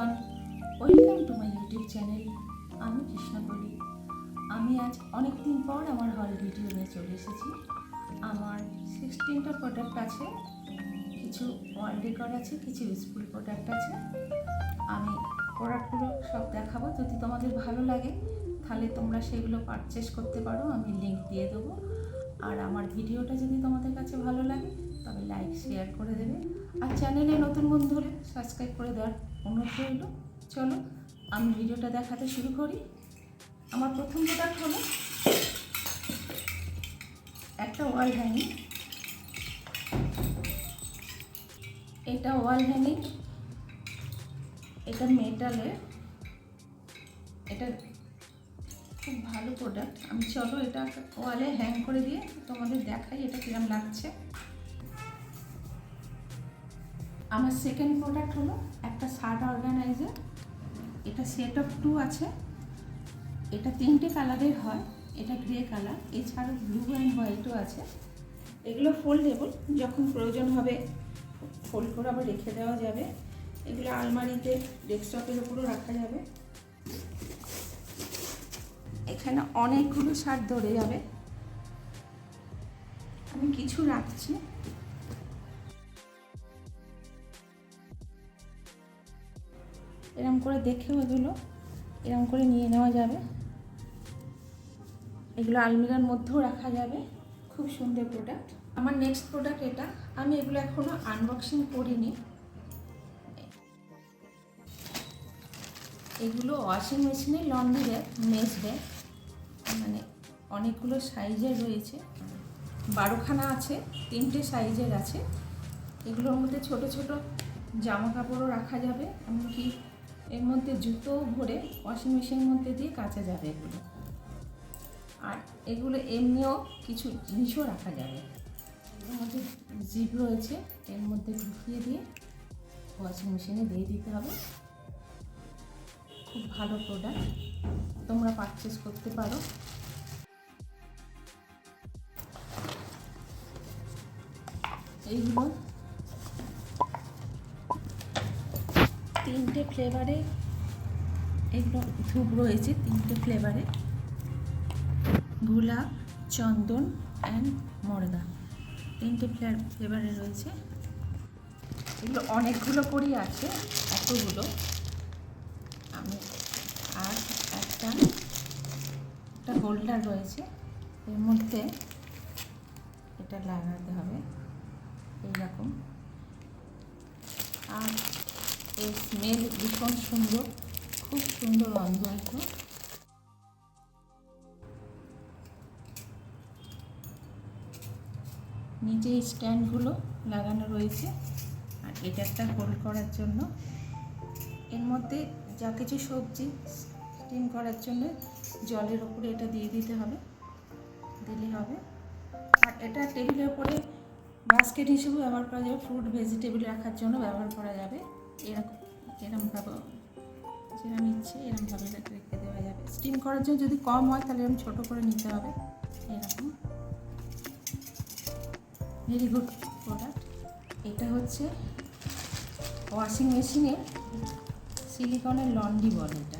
Everyone, welcome to my YouTube channel. আমি কৃষ্ণকলি। আমি আজ অনেক দিন পর আমার হল ভিডিও নিয়ে চলে এসেছি। আমার 16টা প্রোডাক্ট আছে, কিছু ওয়াল ডেকর আছে, কিছু স্কুল প্রোডাক্ট আছে। আমি প্রোডাক্টগুলো সব দেখাবো। যদি তোমাদের ভালো লাগে তাহলে তোমরা সেগুলো পারচেস করতে পারো, আমি লিঙ্ক দিয়ে দেবো। আর আমার ভিডিওটা যদি তোমাদের কাছে ভালো লাগে তবে লাইক শেয়ার করে দেবে, আর চ্যানেলে নতুন বন্ধু হলে সাবস্ক্রাইব করে দেওয়ার অনুরোধ রইল। চলো আমি ভিডিওটা দেখাতে শুরু করি। আমার প্রথম প্রোডাক্ট হলো একটা ওয়াল হ্যাঙ্গিং। এটা ওয়াল হ্যাঙ্গিং, এটা মেটালের, এটা খুব ভালো প্রোডাক্ট। আমি চলো এটা ওয়ালে হ্যাং করে দিয়ে তোমাদের দেখাই এটা কিরম লাগছে। আমার সেকেন্ড প্রোডাক্ট হলো একটা শার্ট অর্গানাইজার। এটা সেট অফ 2 আছে। এটা 3টে কালারের হয়। এটা গ্রে কালার, এছাড়াও ব্লু অ্যান্ড হোয়াইটও আছে। এগুলো ফোল্ডেবল, যখন প্রয়োজন হবে ফোল্ড করে আবার রেখে দেওয়া যাবে। এগুলো আলমারিতে, ডেস্কটপের উপরও রাখা যাবে। এখানে অনেকগুলো শার্ট ধরে যাবে, আমি কিছু রাখছি। এরকম করে দেখেও এরকম করে নিয়ে নেওয়া যাবে। এগুলো আলমিরার মধ্যেও রাখা যাবে। খুব সুন্দর প্রোডাক্ট। আমার নেক্সট প্রোডাক্ট এটা। আমি এগুলো এখনো আনবক্সিং করিনি। এগুলো ওয়াশিং মেশিনে লন্ড্রি ব্যাগ, মেশ ব্যাগ, মানে অনেকগুলো সাইজের রয়েছে, 12খানা আছে, 3টে সাইজের আছে। এগুলোর মধ্যে ছোট ছোট জামা কাপড়ও রাখা যাবে, এমনকি এর মধ্যে জুতো ভরে ওয়াশিং মেশিনের মধ্যে দিয়ে কাচা যাবে এগুলো। আর এগুলো এমনিও কিছু জিনিসও রাখা যাবে। এর মধ্যে জিপ রয়েছে, এর মধ্যে ঢুকিয়ে দিয়ে ওয়াশিং মেশিনে দিয়ে দিতে হবে। খুব ভালো প্রোডাক্ট, তোমরা পারচেস করতে পারো। এইগুলো 3টে ফ্লেভারে, এগুলো ধূপ রয়েছে 3টে ফ্লেভারে, গোলাপ, চন্দন অ্যান্ড মর্দা, 3টে ফ্লেভারে রয়েছে। এগুলো অনেকগুলো করেই আছে, এতগুলো। আমি আর একটা হোল্ডার রয়েছে, এর মধ্যে এটা লাগাতে হবে এইরকম। আর এর স্মেল ভীষণ সুন্দর, খুব সুন্দর গন্ধ আসবে। নিচে এই স্ট্যান্ডগুলো লাগানো রয়েছে, আর এটা একটা হোল্ড করার জন্য। এর মধ্যে যা কিছু সবজি স্টিম করার জন্য জলের উপরে এটা দিয়ে দিতে হবে, দিলে হবে। আর এটা টেবিলের উপরে বাস্কেট হিসেবে ব্যবহার করা যাবে, ফ্রুট ভেজিটেবল রাখার জন্য ব্যবহার করা যাবে। এরকমভাবে যেরকম ইচ্ছে এরকমভাবে রেখে দেওয়া যাবে। স্টিম করার জন্য যদি কম হয় তাহলে এরকম ছোটো করে নিতে হবে। এরকম ভেরি গুড প্রোডাক্ট। এটা হচ্ছে ওয়াশিং মেশিনের সিলিকনের লন্ড্রি বল। এটা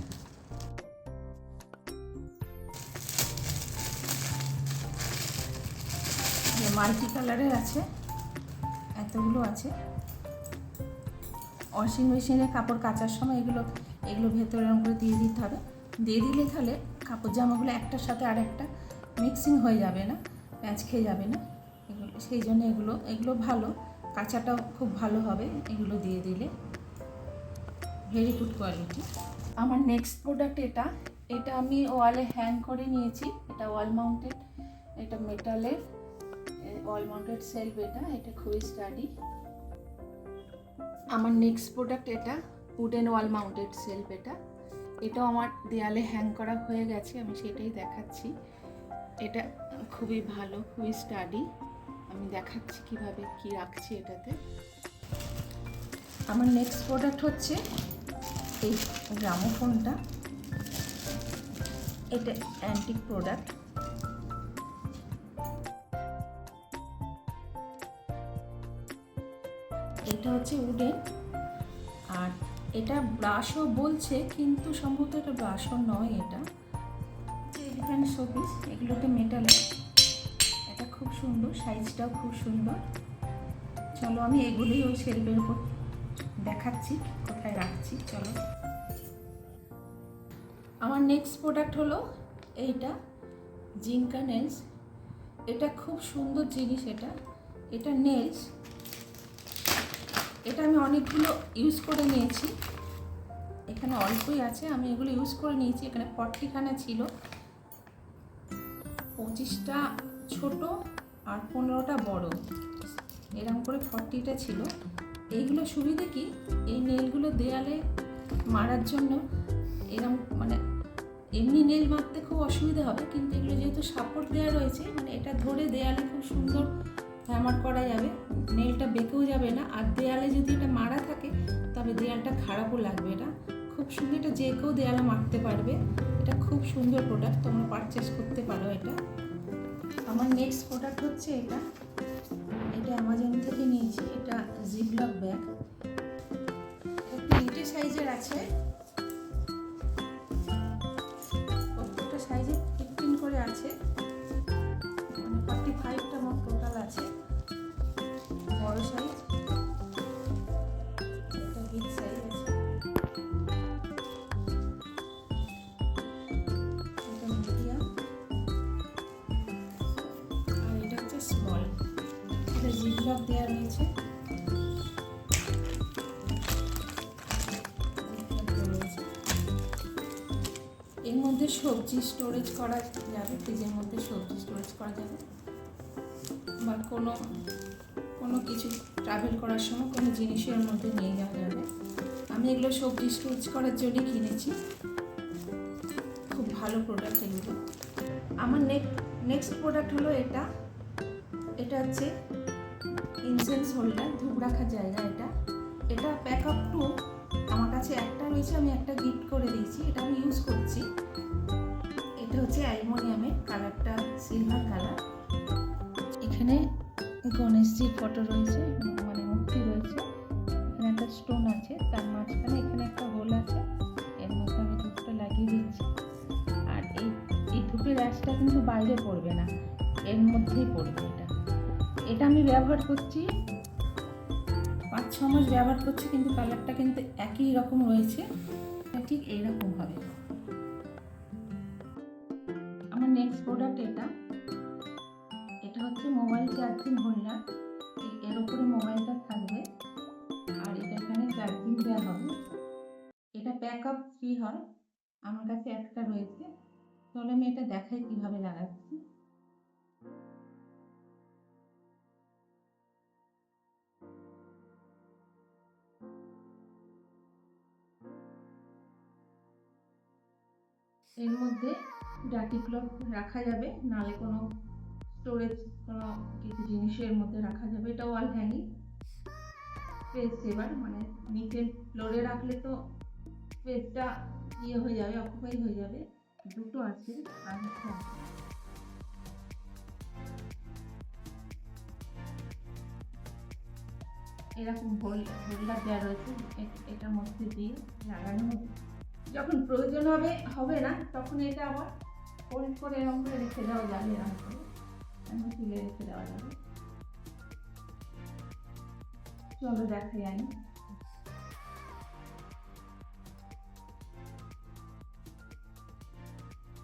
মাল্টি কালারের আছে, এতগুলো আছে। ওয়াশিং মেশিনে কাপড় কাচার সময় এগুলো ভেতরে এরকম করে দিয়ে দিতে হবে। দিয়ে দিলে তাহলে কাপড় জামাগুলো একটার সাথে আর একটা মিক্সিং হয়ে যাবে না, প্যাঁচ খেয়ে যাবে না এগুলো। সেই জন্য এগুলো ভালো, কাঁচাটাও খুব ভালো হবে এগুলো দিয়ে দিলে। Very good quality. আমার নেক্সট প্রোডাক্ট এটা আমি ওয়ালে হ্যাং করে নিয়েছি। এটা ওয়াল মাউন্টেড, এটা মেটালের ওয়াল মাউন্টেড সেলফ। এটা খুবই স্টাডি। আমার নেক্সট প্রোডাক্ট এটা উডেন ওয়াল মাউন্টেড সেলফ। এটাও আমার দেয়ালে হ্যাং করা হয়ে গেছে, আমি সেটাই দেখাচ্ছি। এটা খুবই ভালো, খুবই স্টাডি। আমি দেখাচ্ছি কিভাবে কি রাখছি এটাতে। আমার নেক্সট প্রোডাক্ট হচ্ছে এই গ্রামোফোনটা। এটা অ্যান্টিক প্রোডাক্ট। এটা হচ্ছে উডেন, আর এটা ব্রাশও বলছে, কিন্তু সম্ভবত এটা ব্রাশও নয়। এটা এলিফ্যান্ট শোপিস, এগুলোতে মেটালের। এটা খুব সুন্দর, সাইজটাও খুব সুন্দর। চলো আমি এগুলোই ওই শেলফের উপর দেখাচ্ছি কোথায় রাখছি। চলো, আমার নেক্সট প্রোডাক্ট হলো এইটা, জিঙ্কা নেলস। এটা খুব সুন্দর জিনিস। এটা নেলস। এটা আমি অনেকগুলো ইউজ করে নিয়েছি, এখানে অল্পই আছে, আমি এগুলো ইউজ করে নিয়েছি। এখানে 40খানা ছিল, 25টা ছোট আর 15টা বড়, এরকম করে 40টা ছিল। এইগুলো সুবিধে কি, এই নেলগুলো দেয়ালে মারার জন্য এরকম মানে এমনি নেল মারতে খুব অসুবিধা হবে, কিন্তু এগুলো যেহেতু সাপোর্ট দেওয়া রয়েছে, মানে এটা ধরে দেয়ালে খুব সুন্দর হ্যামার করা যাবে, নেলটা বেঁকেও যাবে না। আর দেয়ালে যদি এটা মারা থাকে তবে দেয়ালটা খারাপও লাগবে। এটা খুব সুন্দর, এটা যে কেউ দেয়ালে মারতে পারবে। এটা খুব সুন্দর প্রোডাক্ট, তোমরা পারচেস করতে পারো এটা। আমার নেক্সট প্রোডাক্ট হচ্ছে এটা অ্যামাজন থেকে নিয়েছি। এটা জিপলক ব্যাগ, তিনটে সাইজের আছে, প্রত্যেকটা সাইজে 15 করে আছে, মানে 45টা মোট টোটাল আছে। বড় সাইজ, এটা বিগ সাইজ আছে, এটা মিডিয়াম, আর এটা হচ্ছে স্মল। এটা জিপলক দেওয়া রয়েছে। এর মধ্যে সবজি স্টোরেজ করা যাবে, ফ্রিজের মধ্যে সবজি স্টোরেজ করা যাবে, বা কোনো কিছু ট্রাভেল করার সময় কোনো জিনিসের মধ্যে নিয়ে যাওয়া যাবে। আমি এগুলো সবজি স্টোরেজ করার জন্য কিনেছি, খুব ভালো প্রোডাক্ট এগুলো। আমার নেক্সট প্রোডাক্ট হলো এটা হচ্ছে ইনসেন্স হোল্ডার, ধূপ রাখার জায়গা। এটা প্যাক আপ টু, আমার কাছে একটা রয়েছে, আমি একটা গিফট করে দিয়েছি, এটা আমি ইউজ করছি। এটা হচ্ছে অ্যালুমিনিয়ামের, কালারটা সিলভার কালার। এখানে গণেশজির ফটো রয়েছে, মানে মূর্তি রয়েছে, এখানে একটা স্টোন আছে, তার মাঝখানে এখানে একটা হোল আছে, এর মধ্যে আমি ধূপটা লাগিয়ে দিচ্ছি। আর এই ধূপের অ্যাশটা কিন্তু বাইরে পড়বে না, এর মধ্যেই পড়বে। এটা আমি ব্যবহার করছি 5-6 মাস ব্যবহার করছি, কিন্তু কালারটা কিন্তু একই রকম রয়েছে, ঠিক এইরকম হবে। আমার নেক্সট প্রোডাক্ট এটা হচ্ছে মোবাইল চার্জিং হোল্ডার। এর উপরে মোবাইলটা থাকবে, আর এটা এখানে চার্জিং দেওয়া হবে। এটা প্যাক আপ ফ্রি হয়, আমার কাছে একটা রয়েছে। চলো আমি এটা দেখাই কিভাবে লাগাচ্ছি। এর মধ্যে ডাটিগুলো রাখা যাবে, নাহলে কোনো স্টোরেজ কোনো কিছু জিনিসের মধ্যে রাখা যাবে। এটা ওয়াল হ্যাঙ্গিং স্পেস সেভার, মানে নিচে ফ্লোরে রাখলে তো স্পেসটা হয়ে যাবে, অকুপাই হয়ে যাবে। দুটো আছে, আর একটা আছে। এরকম হোল্ডার দেওয়া রয়েছে, এটার মধ্যে দিয়ে লাগানো হবে। যখন প্রয়োজন হবে না, তখন এটা আবার ফোল্ড করে এরকম করে রেখে দেওয়া যাবে, এরকম করে তুলে রেখে দেওয়া যাবে। চলো দেখাই আমি।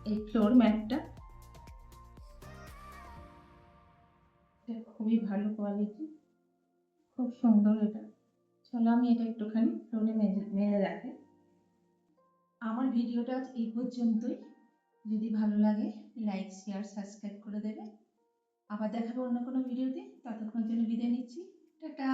এই ফ্লোর ম্যাটটা খুবই ভালো কোয়ালিটি, খুব সুন্দর এটা। চলো আমি এটা একটুখানি ফ্লোরে মেরে রাখি। আমার ভিডিওটা এই পর্যন্তই। যদি ভালো লাগে লাইক, শেয়ার, সাবস্ক্রাইব করে দেবে। আবার দেখাবো অন্য কোনো ভিডিওতে। ততক্ষণ জন্য বিদায় নিচ্ছি, টাটা।